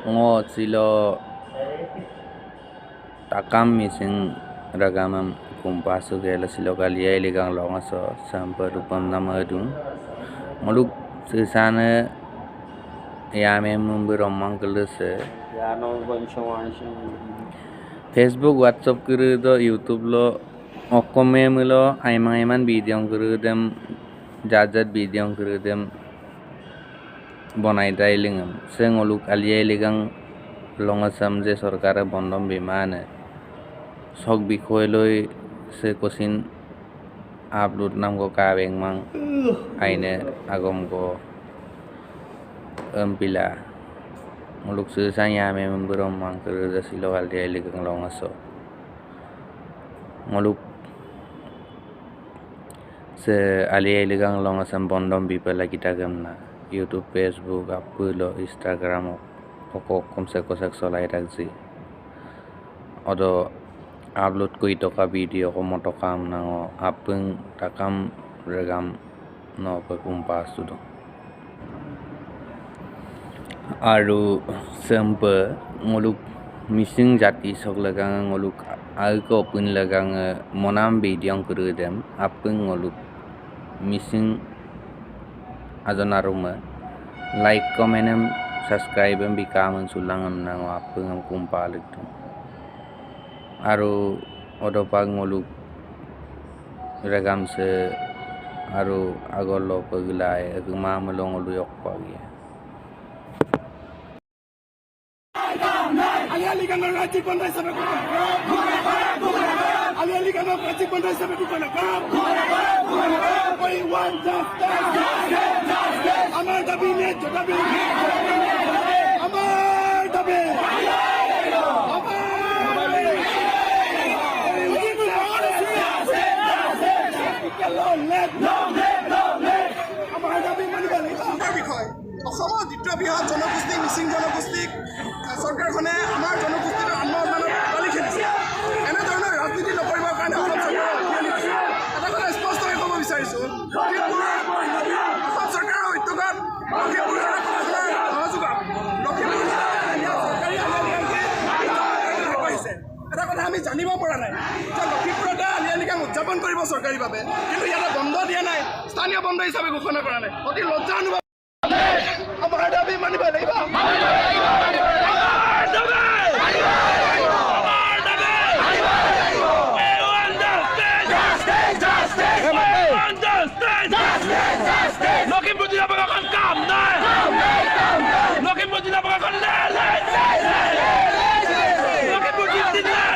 ngo silo takam mising ragamam kumpasu gela silo kalia iligang longaso sampai rupam nama dung muluk sesana yame mumberomang kelese Facebook WhatsApp kuru do YouTube lo okkome mulo aiman video kuru dem jajat video kuru dem bonai dailingam seng oluk alia iligang longasam je sorkare bondom bimane sok bikhoi loi se kosin upload nam ko kabeng mang aine agom ko pila muluk susanya me memberom mang kerja silo alia iligang longaso muluk se alia iligang longasam bondom bipala kita gamna YouTube Facebook Apple Instagram oko komse kosak solai rakji odo upload koi toka video ko motokam nango apeng takam regam no pakumpas tudo aru sempe ngoluk missing jati sok lagang ngoluk alko pun lagang monam video kurudem apeng ngoluk missing adonaruma like comment subscribe bikam sulangam nango apeng kumpalik tu aru odopag ngoluk regam se aru agolo paglay agma malong oluyok pagi Alialigano Raji Pandai Sabe Alialigano Raji Pandai Sabe we want justice Amar Dabi Net Dabi Amar Dabi অসমৰ দ্বিতীয় বৃহৎ জনগোষ্ঠী মিচিং জনগোষ্ঠীক চৰকাৰখনে আমাৰ জনগোষ্ঠীৰ আন্দোলনত পালি খেলিছে এনেধৰণৰ ৰাজনীতি নকৰিবৰ কাৰণে অসম চৰকাৰৰ এটা কথা স্পষ্টকৈ ক'ব বিচাৰিছোঁ অসম চৰকাৰৰ উদ্যোগত লখিমপুৰ জিলা প্ৰশাসনৰ সহযোগত লখিমপুৰ চৰকাৰী আগবাঢ়িছে এটা কথা আমি জানিব পৰা নাই যে লখিমপুৰতে আলি আই লৃগাং উদযাপন কৰিব চৰকাৰীভাৱে কিন্তু ইয়াতে বন্ধ দিয়া নাই স্থানীয় বন্ধ হিচাপে ঘোষণা কৰা নাই অতি লজ্জা অনুভৱ আমাৰ দাবী মানিব লাগিব লখিমপুৰ জিলা প্ৰশাসন কাম নাই লখিমপুৰ জিলা প্ৰশাসন লখিমপুৰ জিলা